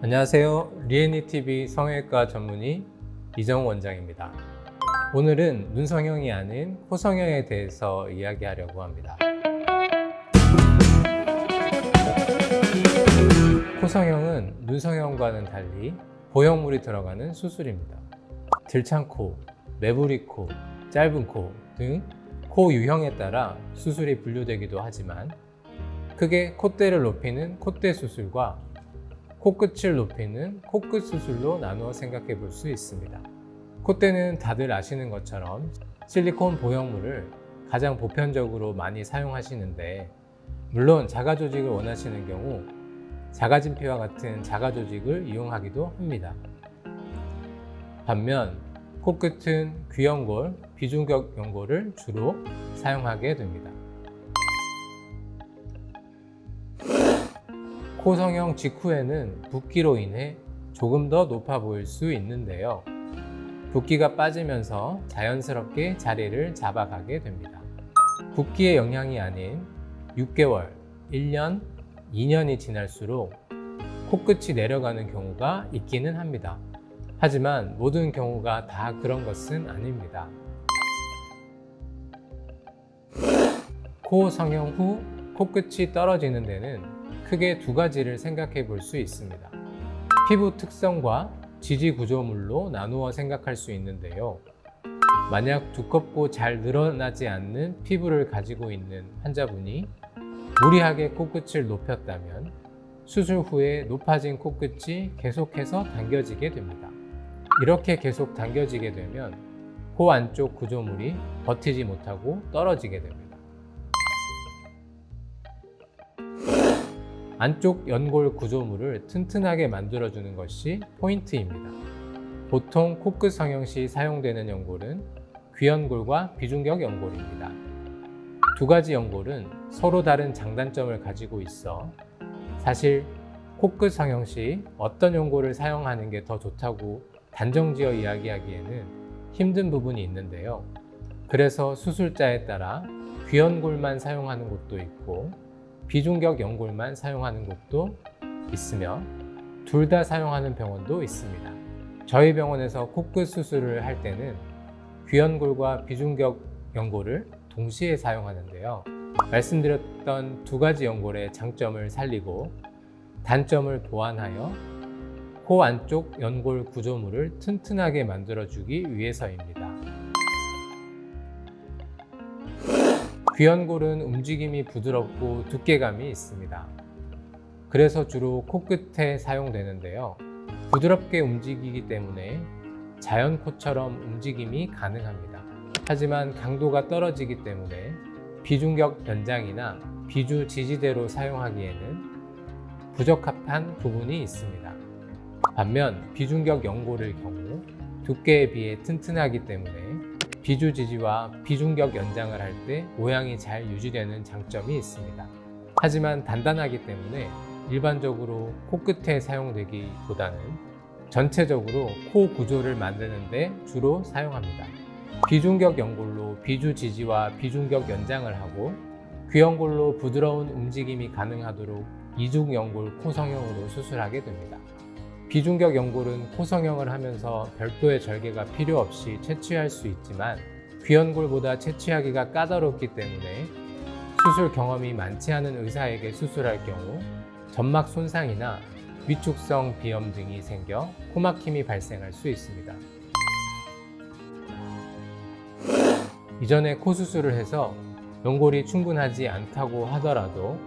안녕하세요. 리애니TV 성형외과 전문의 이정우 원장입니다. 오늘은 눈 성형이 아닌 코 성형에 대해서 이야기하려고 합니다. 코 성형은 눈 성형과는 달리 보형물이 들어가는 수술입니다. 들창코, 매부리코, 짧은 코 등 코 유형에 따라 수술이 분류되기도 하지만 크게 콧대를 높이는 콧대 수술과 코끝을 높이는 코끝 수술로 나누어 생각해 볼 수 있습니다. 콧대는 다들 아시는 것처럼 실리콘 보형물을 가장 보편적으로 많이 사용하시는데, 물론 자가 조직을 원하시는 경우 자가진피와 같은 자가 조직을 이용하기도 합니다. 반면 코끝은 귀연골, 비중격 연골을 주로 사용하게 됩니다. 코 성형 직후에는 붓기로 인해 조금 더 높아 보일 수 있는데요. 붓기가 빠지면서 자연스럽게 자리를 잡아가게 됩니다. 붓기의 영향이 아닌 6개월, 1년, 2년이 지날수록 코끝이 내려가는 경우가 있기는 합니다. 하지만 모든 경우가 다 그런 것은 아닙니다. 코 성형 후 코끝이 떨어지는 데는 크게 두 가지를 생각해 볼 수 있습니다. 피부 특성과 지지 구조물로 나누어 생각할 수 있는데요. 만약 두껍고 잘 늘어나지 않는 피부를 가지고 있는 환자분이 무리하게 코끝을 높였다면 수술 후에 높아진 코끝이 계속해서 당겨지게 됩니다. 이렇게 계속 당겨지게 되면 코 안쪽 구조물이 버티지 못하고 떨어지게 됩니다. 안쪽 연골 구조물을 튼튼하게 만들어주는 것이 포인트입니다. 보통 코끝 성형 시 사용되는 연골은 귀연골과 비중격 연골입니다. 두 가지 연골은 서로 다른 장단점을 가지고 있어 사실 코끝 성형 시 어떤 연골을 사용하는 게 더 좋다고 단정지어 이야기하기에는 힘든 부분이 있는데요. 그래서 수술자에 따라 귀연골만 사용하는 곳도 있고 비중격 연골만 사용하는 곳도 있으며 둘 다 사용하는 병원도 있습니다. 저희 병원에서 코끝 수술을 할 때는 귀연골과 비중격 연골을 동시에 사용하는데요. 말씀드렸던 두 가지 연골의 장점을 살리고 단점을 보완하여 코 안쪽 연골 구조물을 튼튼하게 만들어주기 위해서입니다. 귀연골은 움직임이 부드럽고 두께감이 있습니다. 그래서 주로 코끝에 사용되는데요. 부드럽게 움직이기 때문에 자연 코처럼 움직임이 가능합니다. 하지만 강도가 떨어지기 때문에 비중격 연장이나 비주 지지대로 사용하기에는 부적합한 부분이 있습니다. 반면 비중격 연골의 경우 두께에 비해 튼튼하기 때문에 비주 지지와 비중격 연장을 할 때 모양이 잘 유지되는 장점이 있습니다. 하지만 단단하기 때문에 일반적으로 코끝에 사용되기보다는 전체적으로 코 구조를 만드는 데 주로 사용합니다. 비중격 연골로 비주 지지와 비중격 연장을 하고 귀연골로 부드러운 움직임이 가능하도록 이중 연골 코 성형으로 수술하게 됩니다. 비중격 연골은 코 성형을 하면서 별도의 절개가 필요 없이 채취할 수 있지만 귀연골보다 채취하기가 까다롭기 때문에 수술 경험이 많지 않은 의사에게 수술할 경우 점막 손상이나 위축성 비염 등이 생겨 코막힘이 발생할 수 있습니다. 이전에 코 수술을 해서 연골이 충분하지 않다고 하더라도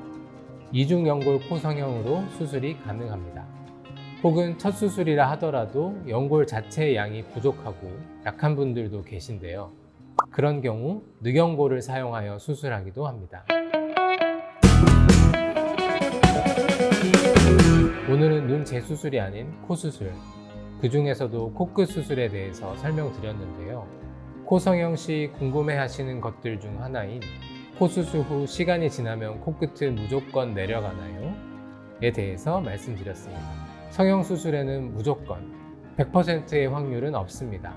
이중 연골 코 성형으로 수술이 가능합니다. 혹은 첫 수술이라 하더라도 연골 자체의 양이 부족하고 약한 분들도 계신데요. 그런 경우 늑연골을 사용하여 수술하기도 합니다. 오늘은 눈 재수술이 아닌 코 수술, 그 중에서도 코끝 수술에 대해서 설명드렸는데요. 코 성형 시 궁금해 하시는 것들 중 하나인 코 수술 후 시간이 지나면 코끝은 무조건 내려가나요? 에 대해서 말씀드렸습니다. 성형수술에는 무조건 100%의 확률은 없습니다.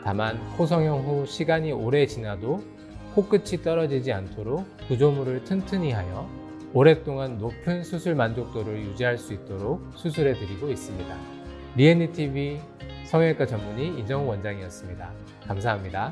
다만 코 성형 후 시간이 오래 지나도 코끝이 떨어지지 않도록 구조물을 튼튼히 하여 오랫동안 높은 수술 만족도를 유지할 수 있도록 수술해 드리고 있습니다. 리앤리TV 성형외과 전문의 이정우 원장이었습니다. 감사합니다.